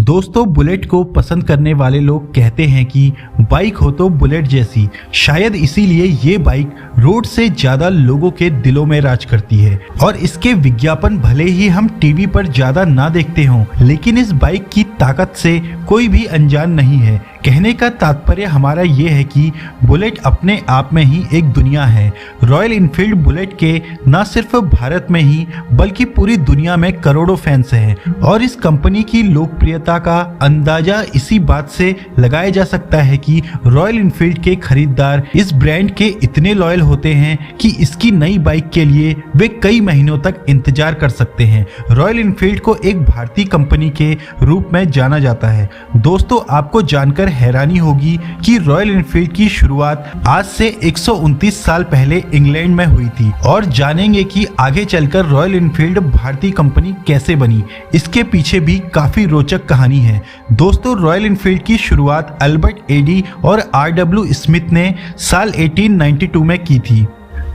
दोस्तों, बुलेट को पसंद करने वाले लोग कहते हैं कि बाइक हो तो बुलेट जैसी। शायद इसीलिए ये बाइक रोड से ज्यादा लोगों के दिलों में राज करती है और इसके विज्ञापन भले ही हम टीवी पर ज्यादा ना देखते हों, लेकिन इस बाइक की ताकत से कोई भी अनजान नहीं है। कहने का तात्पर्य हमारा ये है कि बुलेट अपने आप में ही एक दुनिया है। रॉयल इनफील्ड बुलेट के न सिर्फ भारत में ही बल्कि पूरी दुनिया में करोड़ों फैंस हैं और इस कंपनी की लोकप्रियता का अंदाजा इसी बात से लगाया जा सकता है कि रॉयल इनफील्ड के खरीदार इस ब्रांड के इतने लॉयल होते हैं कि इसकी नई बाइक के लिए वे कई महीनों तक इंतजार कर सकते हैं। रॉयल इनफील्ड को एक भारतीय कंपनी के रूप में जाना जाता है। दोस्तों, आपको जानकर हैरानी होगी कि रॉयल इनफील्ड की शुरुआत आज से 129 साल पहले इंग्लैंड में हुई थी और जानेंगे कि आगे चलकर रॉयल इनफील्ड भारतीय कंपनी कैसे बनी। इसके पीछे भी काफी रोचक कहानी है। दोस्तों, रॉयल इनफील्ड की शुरुआत अल्बर्ट एडी और RW स्मिथ ने साल 1892 में की थी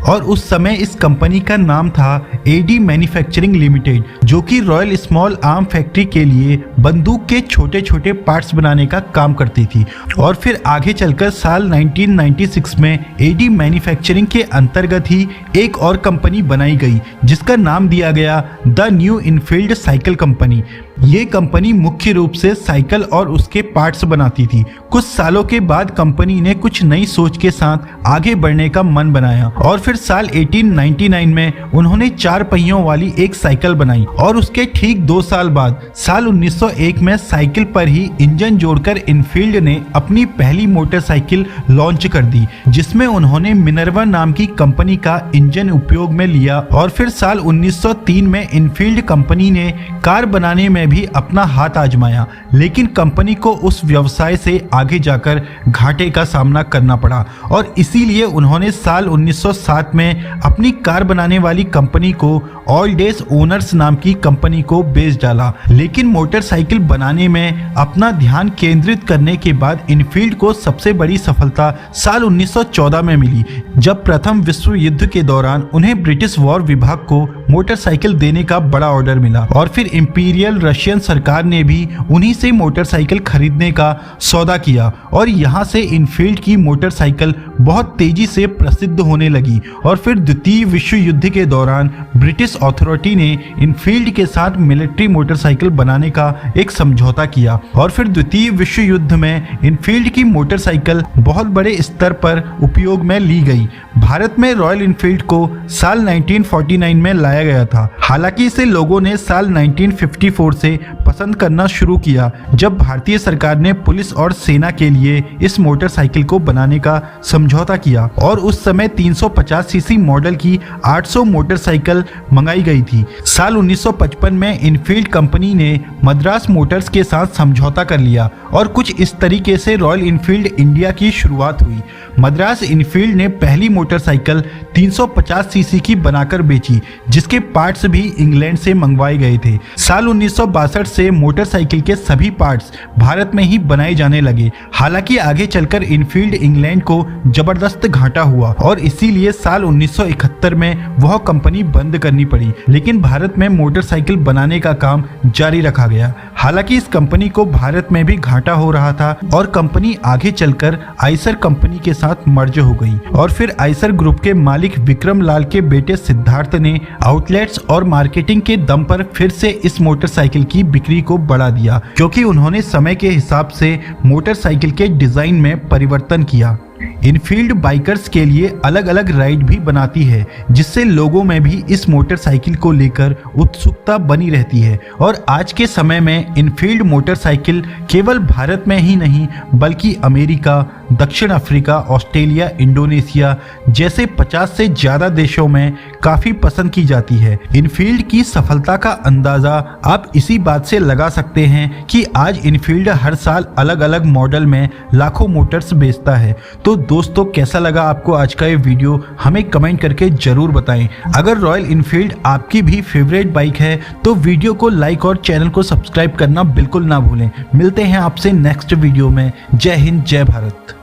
और उस समय इस कंपनी का नाम था एडी मैन्युफैक्चरिंग लिमिटेड, जो कि रॉयल स्मॉल आर्म फैक्ट्री के लिए बंदूक के छोटे छोटे पार्ट्स बनाने का काम करती थी। और फिर आगे चलकर साल 1996 में एडी मैन्युफैक्चरिंग के अंतर्गत ही एक और कंपनी बनाई गई जिसका नाम दिया गया the new Enfield cycle company. ये कंपनी मुख्य रूप से साइकिल और उसके पार्ट्स बनाती थी। कुछ सालों के बाद कंपनी ने कुछ नई सोच के साथ आगे बढ़ने का मन बनाया और फिर साल 1899 में उन्होंने 4 पहियों वाली एक साइकिल बनाई और उसके ठीक 2 साल बाद साल 1901 में साइकिल पर ही इंजन जोड़कर इनफील्ड ने अपनी पहली मोटरसाइकिल लॉन्च कर दी, जिसमें उन्होंने मिनर्वा नाम की कंपनी का इंजन उपयोग में लिया। और फिर साल 1903 में इनफील्ड कंपनी ने कार बनाने में भी अपना हाथ आजमाया, लेकिन कंपनी को उस व्यवसाय से आगे जाकर घाटे का सामना करना पड़ा और इसीलिए उन्होंने साल 1907 में अपनी कार बनाने वाली कंपनी को ऑल डेज ओनर्स नाम की कंपनी को बेच डाला। लेकिन मोटरसाइकिल बनाने में अपना ध्यान केंद्रित करने के बाद इनफील्ड को सबसे बड़ी सफलता साल 1914 में मिली, जब प्रथम विश्व युद्ध के दौरान उन्हें ब्रिटिश वॉर विभाग को मोटरसाइकिल देने का बड़ा ऑर्डर मिला और फिर इंपीरियल रशियन सरकार ने भी उन्हीं से मोटरसाइकिल खरीदने का सौदा किया और यहाँ से इनफील्ड की मोटरसाइकिल बहुत तेजी से प्रसिद्ध होने लगी। और फिर द्वितीय विश्व युद्ध के दौरान ब्रिटिश अथॉरिटी ने इनफील्ड के साथ मिलिट्री मोटरसाइकिल बनाने का एक समझौता किया और फिर द्वितीय विश्व युद्ध में इनफील्ड की मोटरसाइकिल बहुत बड़े स्तर पर उपयोग में ली गई। भारत में रॉयल इनफील्ड को साल 1949 में लाया गया था। हालांकि इसे लोगों ने साल 1954 से पसंद करना शुरू किया, जब भारतीय सरकार ने पुलिस और सेना के लिए इस मोटरसाइकिल को बनाने का समझौता किया और उस समय 350 सीसी मॉडल की 800 मोटरसाइकिल मंगाई गई थी। साल 1955 में इनफील्ड कंपनी ने मद्रास मोटर्स के साथ समझौता कर लिया और कुछ इस तरीके से रॉयल इनफील्ड इंडिया की शुरुआत हुई। मद्रास इनफील्ड ने पहली मोटरसाइकिल 350 सीसी की बनाकर बेची, जिसके पार्ट्स भी इंग्लैंड से मंगवाए गए थे। साल 1962 से मोटरसाइकिल के सभी पार्ट्स भारत में ही बनाए जाने लगे। हालांकि आगे चलकर इनफील्ड इंग्लैंड को जबरदस्त घाटा हुआ और इसीलिए साल 1971 में वह कंपनी बंद करनी पड़ी, लेकिन भारत में मोटरसाइकिल बनाने का काम जारी रखा गया। हालांकि इस कंपनी को भारत में भी घाटा हो रहा था और कंपनी आगे चलकर आइसर कंपनी के साथ मर्ज हो गई और फिर आइसर ग्रुप के मालिक विक्रम लाल के बेटे सिद्धार्थ ने आउटलेट्स और मार्केटिंग के दम पर फिर से इस मोटरसाइकिल की बिक्री को बढ़ा दिया, क्योंकि उन्होंने समय के हिसाब से मोटरसाइकिल के डिजाइन में परिवर्तन किया। इनफील्ड बाइकर्स के लिए अलग अलग राइड भी बनाती है, जिससे लोगों में भी इस मोटरसाइकिल को लेकर उत्सुकता बनी रहती है। और आज के समय में इनफील्ड मोटरसाइकिल केवल भारत में ही नहीं बल्कि अमेरिका, दक्षिण अफ्रीका, ऑस्ट्रेलिया, इंडोनेशिया जैसे 50 से ज्यादा देशों में काफी पसंद की जाती है। इनफील्ड की सफलता का अंदाजा आप इसी बात से लगा सकते हैं कि आज इनफील्ड हर साल अलग अलग मॉडल में लाखों मोटर्स बेचता है। तो दोस्तों, कैसा लगा आपको आज का ये वीडियो, हमें कमेंट करके जरूर बताएं। अगर रॉयल इनफील्ड आपकी भी फेवरेट बाइक है तो वीडियो को लाइक और चैनल को सब्सक्राइब करना बिल्कुल ना भूलें। मिलते हैं आपसे नेक्स्ट वीडियो में। जय हिंद, जय भारत।